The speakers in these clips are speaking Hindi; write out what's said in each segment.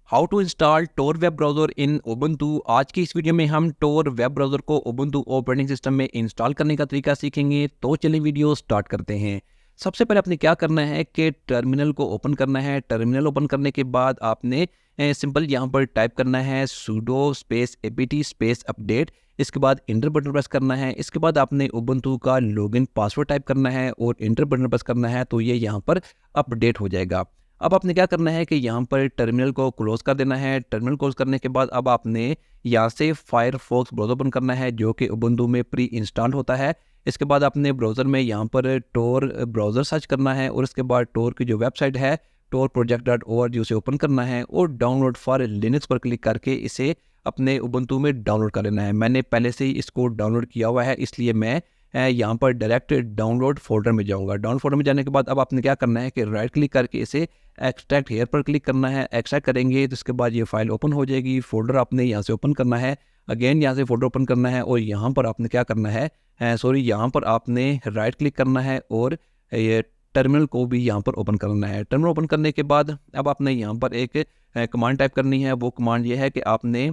How to install Tor web browser in Ubuntu. आज की इस वीडियो में हम टोर वेब ब्राउज़र को उबुंटू ऑपरेटिंग सिस्टम में इंस्टॉल करने का तरीका सीखेंगे। तो चलिए वीडियो स्टार्ट करते हैं। सबसे पहले आपने क्या करना है कि टर्मिनल को ओपन करना है। टर्मिनल ओपन करने के बाद आपने सिंपल यहाँ पर टाइप करना है sudo space apt space update. इसके बाद इंटर बटन प्रेस करना है। इसके बाद आपने उबुंटू का लॉगिन पासवर्ड टाइप करना है और इंटर बटन प्रेस करना है, तो ये यहाँ पर अपडेट हो जाएगा। अब आपने क्या करना है कि यहाँ पर टर्मिनल को क्लोज कर देना है। टर्मिनल क्लोज करने के बाद अब आपने यहाँ से फायरफॉक्स ब्राउज़र ओपन करना है, जो कि उबुंटू में प्री इंस्टॉल होता है। इसके बाद आपने ब्राउज़र में यहाँ पर टोर ब्राउज़र सर्च करना है और इसके बाद टोर की जो वेबसाइट है torproject.org उसे ओपन करना है और डाउनलोड फॉर लिनक्स पर क्लिक करके इसे अपने उबुंटू में डाउनलोड कर लेना है। मैंने पहले से ही इसको डाउनलोड किया हुआ है, इसलिए मैं यहाँ पर डायरेक्ट डाउनलोड फोल्डर में जाऊँगा। डाउनलोड फोल्डर में जाने के बाद अब आपने क्या करना है कि राइट क्लिक करके इसे एक्सट्रैक्ट हेयर पर क्लिक करना है। एक्सट्रैक्ट करेंगे तो उसके बाद ये फाइल ओपन हो जाएगी। फोल्डर आपने यहाँ से ओपन करना है, अगेन यहाँ से फोल्डर ओपन करना है और यहाँ पर आपने क्या करना है, यहाँ पर आपने राइट क्लिक करना है और ये टर्मिनल को भी यहाँ पर ओपन करना है। टर्मिनल ओपन करने के बाद अब आपने यहाँ पर एक कमांड टाइप करनी है। वो कमांड ये है कि आपने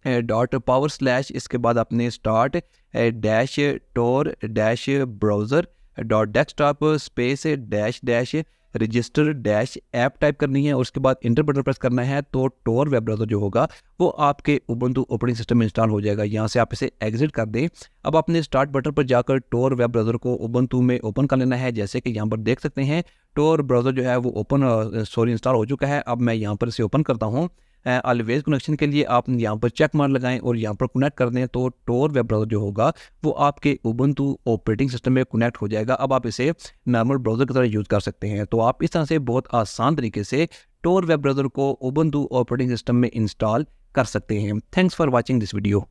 डॉट पावर स्लैश इसके बाद आपने start dash Tor dash browser dot desktop space dash dash register dash app type करनी है और उसके बाद इंटर बटन प्रेस करना है। तो टोर वेब ब्राउज़र जो होगा वो आपके उबुंटू ऑपरेटिंग सिस्टम में इंस्टॉल हो जाएगा। यहाँ से आप इसे एग्जिट कर दें। अब आपने स्टार्ट बटन पर जाकर टोर वेब ब्राउज़र को उबुंटू में ओपन कर लेना है। जैसे कि यहाँ पर देख सकते हैं टोर ब्राउज़र जो है वो इंस्टॉल हो चुका है। अब मैं यहाँ पर इसे ओपन करता हूँ। ऑलवेज कनेक्शन के लिए आप यहाँ पर चेक मार्क लगाएं और यहाँ पर कनेक्ट कर दें, तो टोर वेब ब्राउज़र जो होगा वो आपके उबुंटू ऑपरेटिंग सिस्टम में कनेक्ट हो जाएगा। अब आप इसे नॉर्मल ब्राउज़र की तरह यूज़ कर सकते हैं। तो आप इस तरह से बहुत आसान तरीके से टोर वेब ब्राउज़र को उबुंटू ऑपरेटिंग सिस्टम में इंस्टॉल कर सकते हैं। Thanks for watching this video.